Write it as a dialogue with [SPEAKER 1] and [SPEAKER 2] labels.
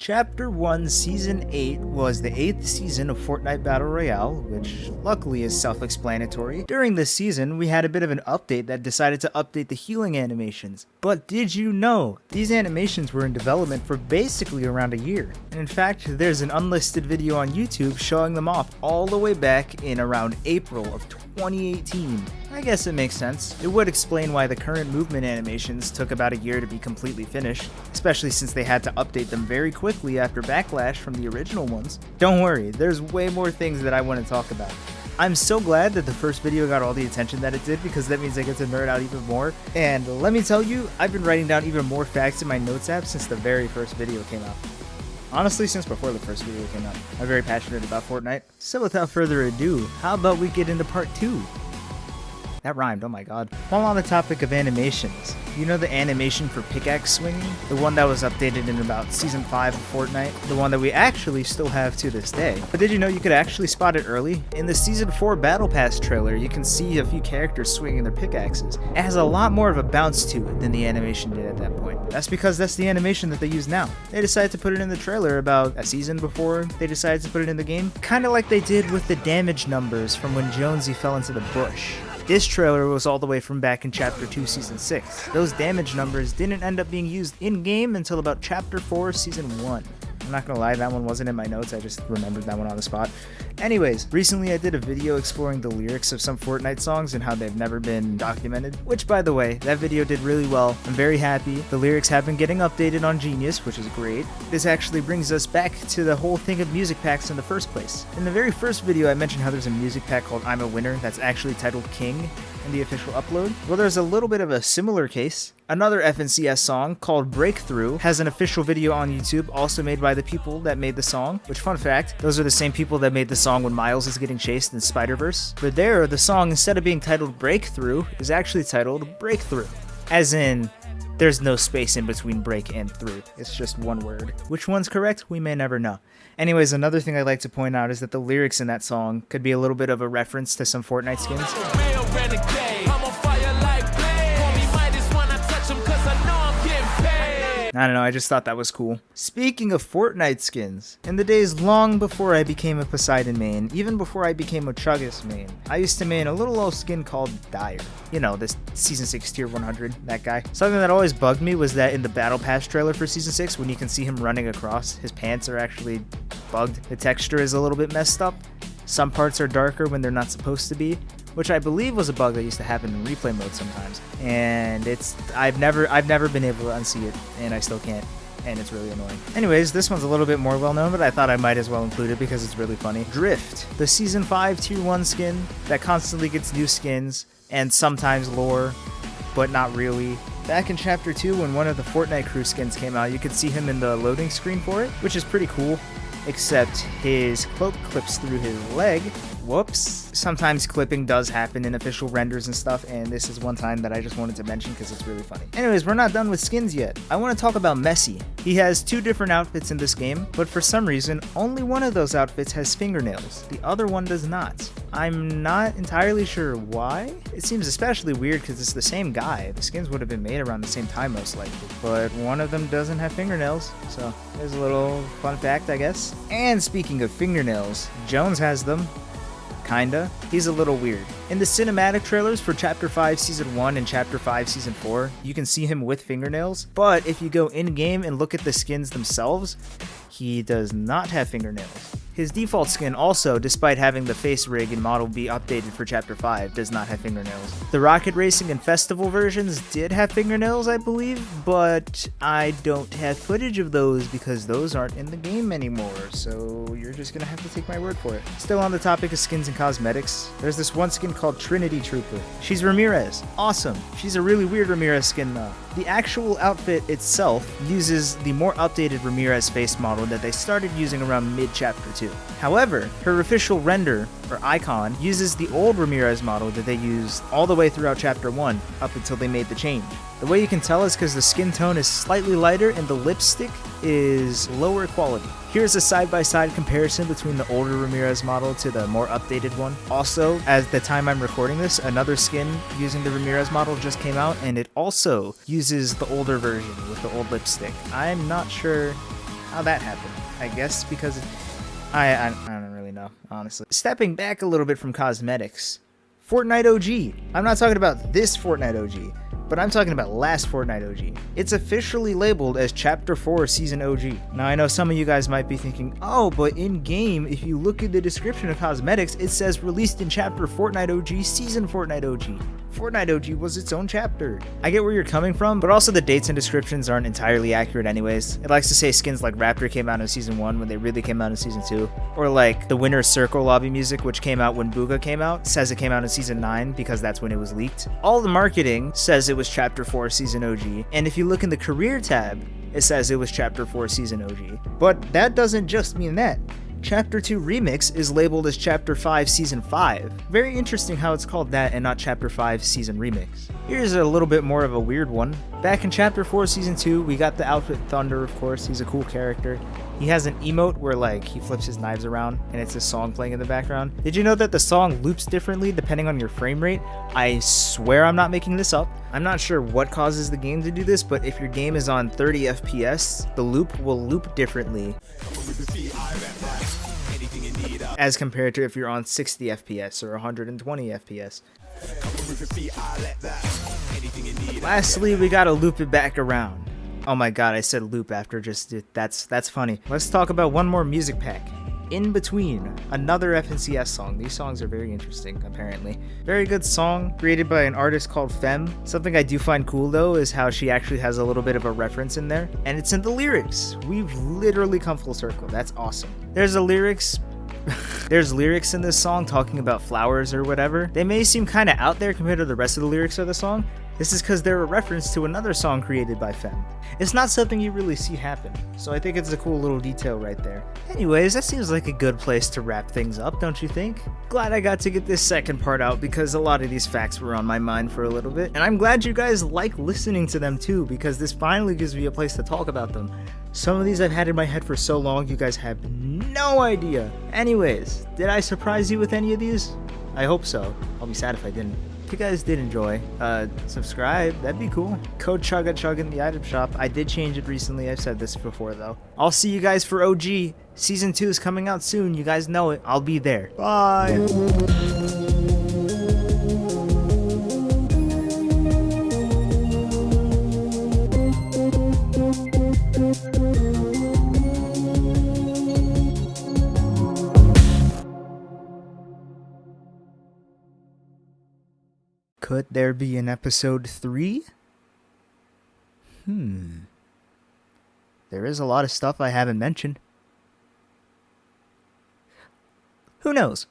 [SPEAKER 1] Chapter 1 Season 8 was the 8th season of Fortnite Battle Royale, which luckily is self-explanatory. During this season, we had a bit of an update that decided to update the healing animations. But did you know, these animations were in development for basically around a year. And in fact, there's an unlisted video on YouTube showing them off all the way back in around April of 2018. I guess it makes sense. It would explain why the current movement animations took about a year to be completely finished, especially since they had to update them very quickly after backlash from the original ones. Don't worry, there's way more things that I want to talk about. I'm so glad that the first video got all the attention that it did, because that means I get to nerd out even more. And let me tell you, I've been writing down even more facts in my notes app since the very first video came out. Honestly, since before the first video came out. I'm very passionate about Fortnite. So without further ado, how about we get into part 2? That rhymed, oh my god. While on the topic of animations, you know the animation for pickaxe swinging? The one that was updated in about Season 5 of Fortnite? The one that we actually still have to this day. But did you know you could actually spot it early? In the Season 4 Battle Pass trailer, you can see a few characters swinging their pickaxes. It has a lot more of a bounce to it than the animation did at that point. That's because that's the animation that they use now. They decided to put it in the trailer about a season before they decided to put it in the game. Kinda like they did with the damage numbers from when Jonesy fell into the bush. This trailer was all the way from back in Chapter 2 Season 6. Those damage numbers didn't end up being used in-game until about Chapter 4 Season 1. I'm not gonna lie, that one wasn't in my notes, I just remembered that one on the spot. Anyways, recently I did a video exploring the lyrics of some Fortnite songs and how they've never been documented, which by the way, that video did really well. I'm very happy. The lyrics have been getting updated on Genius, which is great. This actually brings us back to the whole thing of music packs in the first place. In the very first video I mentioned how there's a music pack called I'm a Winner that's actually titled King in the official upload. Well, there's a little bit of a similar case. Another FNCS song called Breakthrough has an official video on YouTube, also made by the people that made the song, which, fun fact, those are the same people that made the song when Miles is getting chased in Spider-Verse. But there, the song, instead of being titled Breakthrough, is actually titled Breakthrough. As in, there's no space in between break and through. It's just one word. Which one's correct? We may never know. Anyways, another thing I'd like to point out is that the lyrics in that song could be a little bit of a reference to some Fortnite skins. I don't know, I just thought that was cool. Speaking of Fortnite skins, in the days long before I became a Poseidon main, even before I became a Chuggas main, I used to main a little old skin called Dire. You know, this Season 6 Tier 100, that guy. Something that always bugged me was that in the Battle Pass trailer for Season 6, when you can see him running across, his pants are actually bugged. The texture is a little bit messed up. Some parts are darker when they're not supposed to be, which I believe was a bug that used to happen in replay mode sometimes. And I've never been able to unsee it, and I still can't, and it's really annoying. Anyways, this one's a little bit more well known, but I thought I might as well include it because it's really funny. Drift, the Season 5 Tier 1 skin that constantly gets new skins and sometimes lore, but not really. Back in Chapter 2, when one of the Fortnite crew skins came out, you could see him in the loading screen for it, which is pretty cool. Except his cloak clips through his leg. Whoops. Sometimes clipping does happen in official renders and stuff, and this is one time that I just wanted to mention because it's really funny. Anyways, we're not done with skins yet. I want to talk about Messi. He has 2 different outfits in this game, but for some reason, only one of those outfits has fingernails. The other one does not. I'm not entirely sure why. It seems especially weird because it's the same guy. The skins would have been made around the same time most likely, but one of them doesn't have fingernails, so there's a little fun fact, I guess. And speaking of fingernails, Jones has them. Kinda. He's a little weird. In the cinematic trailers for Chapter 5 Season 1 and Chapter 5 Season 4, you can see him with fingernails, but if you go in-game and look at the skins themselves, he does not have fingernails. His default skin also, despite having the face rig and model be updated for Chapter 5, does not have fingernails. The Rocket Racing and Festival versions did have fingernails, I believe, but I don't have footage of those because those aren't in the game anymore, so you're just gonna have to take my word for it. Still on the topic of skins and cosmetics, there's this one skin called Trinity Trooper. She's Ramirez. Awesome. She's a really weird Ramirez skin though. The actual outfit itself uses the more updated Ramirez face model that they started using around mid-Chapter 2. However, her official render, or icon, uses the old Ramirez model that they used all the way throughout Chapter 1, up until they made the change. The way you can tell is because the skin tone is slightly lighter and the lipstick is lower quality. Here's a side-by-side comparison between the older Ramirez model to the more updated one. Also, at the time I'm recording this, another skin using the Ramirez model just came out, and it also uses the older version with the old lipstick. I'm not sure How'd that happen? I guess because I don't really know, honestly. Stepping back a little bit from cosmetics, Fortnite OG. I'm not talking about this Fortnite OG, but I'm talking about last Fortnite OG. It's officially labeled as Chapter 4 Season OG. Now I know some of you guys might be thinking, oh, but in-game, if you look at the description of cosmetics, it says released in Chapter Fortnite OG, Season Fortnite OG. Fortnite OG was its own chapter. I get where you're coming from, but also the dates and descriptions aren't entirely accurate anyways. It likes to say skins like Raptor came out in Season 1 when they really came out in Season 2. Or like the Winner's Circle lobby music, which came out when Booga came out, says it came out in Season 9 because that's when it was leaked. All the marketing says it was Chapter 4 Season OG, and if you look in the career tab, it says it was Chapter 4 Season OG. But that doesn't just mean that. Chapter 2 Remix is labeled as Chapter 5 Season 5. Very interesting how it's called that and not Chapter 5 Season Remix. Here's a little bit more of a weird one. Back in Chapter 4 Season 2, we got the outfit Thunder, of course. He's a cool character. He has an emote where like he flips his knives around and it's a song playing in the background. Did you know that the song loops differently depending on your frame rate? I swear I'm not making this up. I'm not sure what causes the game to do this, but if your game is on 30 FPS, the loop will loop differently as compared to if you're on 60 FPS or 120 FPS. Lastly, we gotta loop it back around. Oh my god, I said loop after just that's funny. Let's talk about one more music pack. In Between, another FNCS song. These songs are very interesting, apparently. Very good song, created by an artist called Fem. Something I do find cool though is how she actually has a little bit of a reference in there, and it's in the lyrics. We've literally come full circle. That's awesome. There's lyrics in this song talking about flowers or whatever. They may seem kind of out there compared to the rest of the lyrics of the song. This is because they're a reference to another song created by Fem. It's not something you really see happen, so I think it's a cool little detail right there. Anyways, that seems like a good place to wrap things up, don't you think? Glad I got to get this second part out because a lot of these facts were on my mind for a little bit, and I'm glad you guys like listening to them too, because this finally gives me a place to talk about them. Some of these I've had in my head for so long, you guys have no idea. Anyways, did I surprise you with any of these? I hope so. I'll be sad if I didn't. If you guys did enjoy, subscribe, that'd be cool. Code ChuggaChug in the item shop. I did change it recently, I've said this before though. I'll see you guys for OG. Season 2 is coming out soon, you guys know it. I'll be there. Bye! Could there be an episode 3? There is a lot of stuff I haven't mentioned. Who knows?